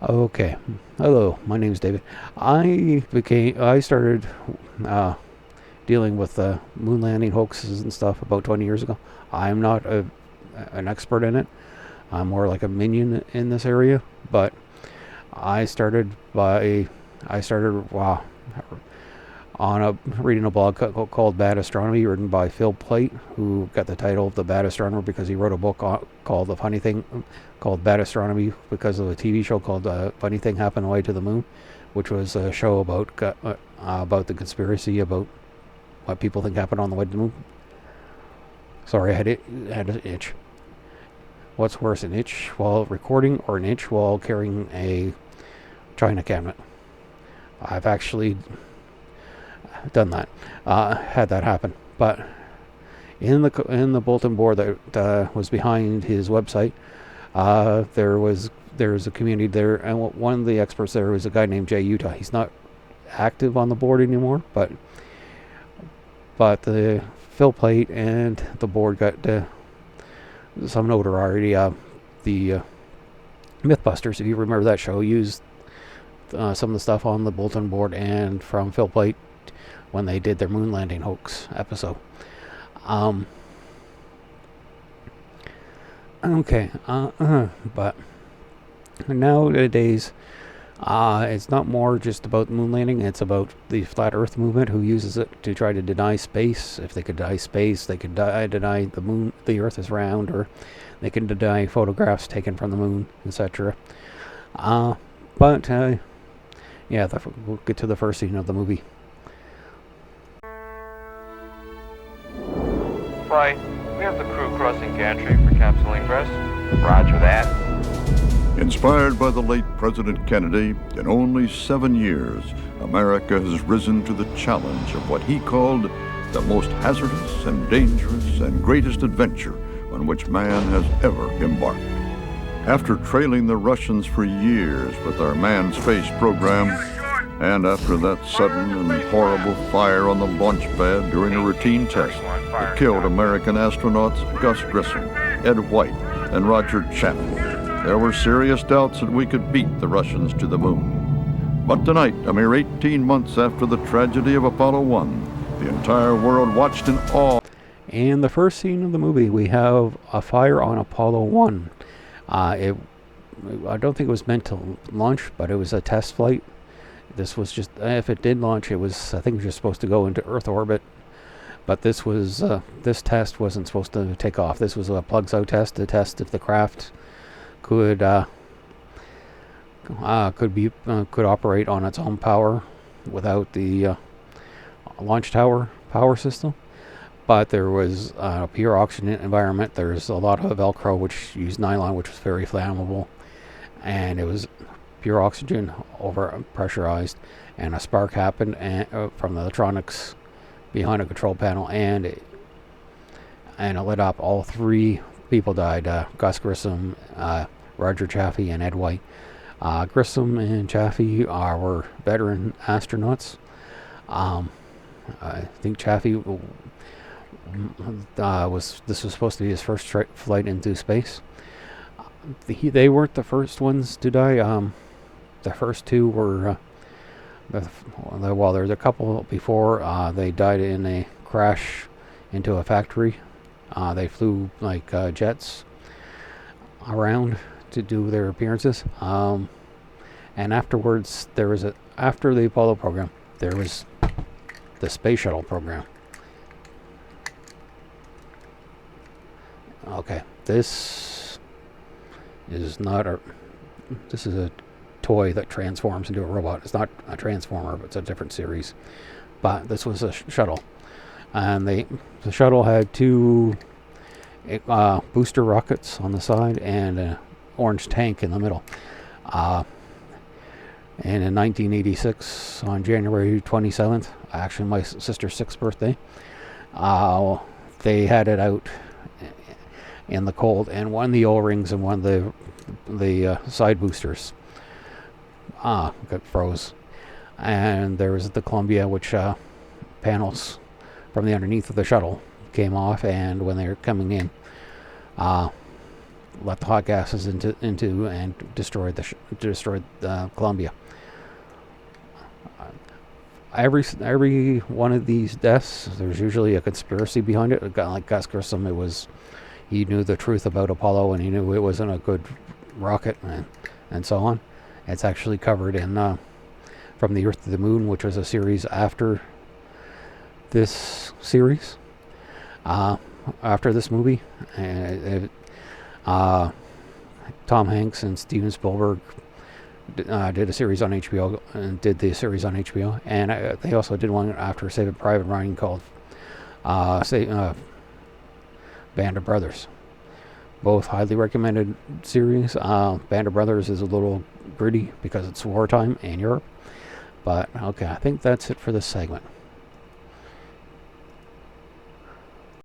Okay. Hello, my name is David. I started uh, dealing with moon landing hoaxes and stuff about 20 years ago. I'm not an expert in it. I'm more like a minion in this area, but I started by I started on reading a blog called Bad Astronomy, written by Phil Plait, who got the title of the Bad Astronomer because he wrote a book called The Funny Thing, called Bad Astronomy, because of a TV show called Funny Thing Happened on the Way to the Moon, which was a show about the conspiracy about what people think happened on the way to the moon. Sorry, had an itch. What's worse, an itch while recording or an itch while carrying a china cabinet? I've actually done that, had that happen. But in the bulletin board that was behind his website, there was a community there, and one of the experts there was a guy named Jay Utah. He's not active on the board anymore, but the Phil Plait and the board got some notoriety. The Mythbusters, if you remember that show, used some of the stuff on the bulletin board and from Phil Plait when they did their moon landing hoax episode. Okay, but nowadays, it's not more just about the moon landing. It's about the flat Earth movement, who uses it to try to deny space. If they could deny space, they could deny the moon, the Earth is round, or they can deny photographs taken from the moon, etc. But yeah, we'll get to the first scene of the movie. Fry, we have the crew crossing gantry for capsule ingress. Roger that. Inspired by the late President Kennedy, in only 7 years, America has risen to the challenge of what he called the most hazardous and dangerous and greatest adventure on which man has ever embarked. After trailing the Russians for years with our manned space program, and after that sudden and horrible fire on the launch pad during a routine test that killed American astronauts Gus Grissom, Ed White, and Roger Chaffee, there were serious doubts that we could beat the Russians to the moon. But tonight, a mere 18 months after the tragedy of Apollo 1, the entire world watched in awe. In the first scene of the movie, we have a fire on Apollo 1. I don't think it was meant to launch, but it was a test flight. This was just, if it did launch, I think it was just supposed to go into Earth orbit. But this test wasn't supposed to take off. This was a plugs out test to test if the craft could operate on its own power without the launch tower power system. But there was a pure oxygen environment. There's a lot of Velcro, which used nylon, which was very flammable, and it was pure oxygen over pressurized, and a spark happened from the electronics behind a control panel, and it lit up. All three people died: Gus Grissom, Roger Chaffee, and Ed White. Grissom and Chaffee were veteran astronauts. I think Chaffee was supposed to be his first flight into space. They weren't the first ones to die. The first two were well, there's a couple before. They died in a crash into a factory. They flew like jets around to do their appearances. And afterwards, after the Apollo program, there was the space shuttle program. Okay, this is a toy that transforms into a robot. It's not a transformer, but it's a different series. But this was a shuttle, and the shuttle had two booster rockets on the side and an orange tank in the middle. And in 1986, on January 27th, actually my sister's 6th birthday, they had it out in the cold, and one of the O-rings and one of the side boosters got froze. And there was the Columbia, which panels from the underneath of the shuttle came off, and when they were coming in, let the hot gases into and destroyed Columbia. Every one of these deaths, there's usually a conspiracy behind it. A guy like Gus Grissom, he knew the truth about Apollo, and he knew it wasn't a good rocket, and so on. It's actually covered in From the Earth to the Moon, which was a series after this series, after this movie. Tom Hanks and Steven Spielberg did a series on HBO, and they also did one after Saving Private Ryan called Band of Brothers. Both highly recommended series. Band of Brothers is a little gritty because it's wartime in Europe. But okay, I think that's it for this segment.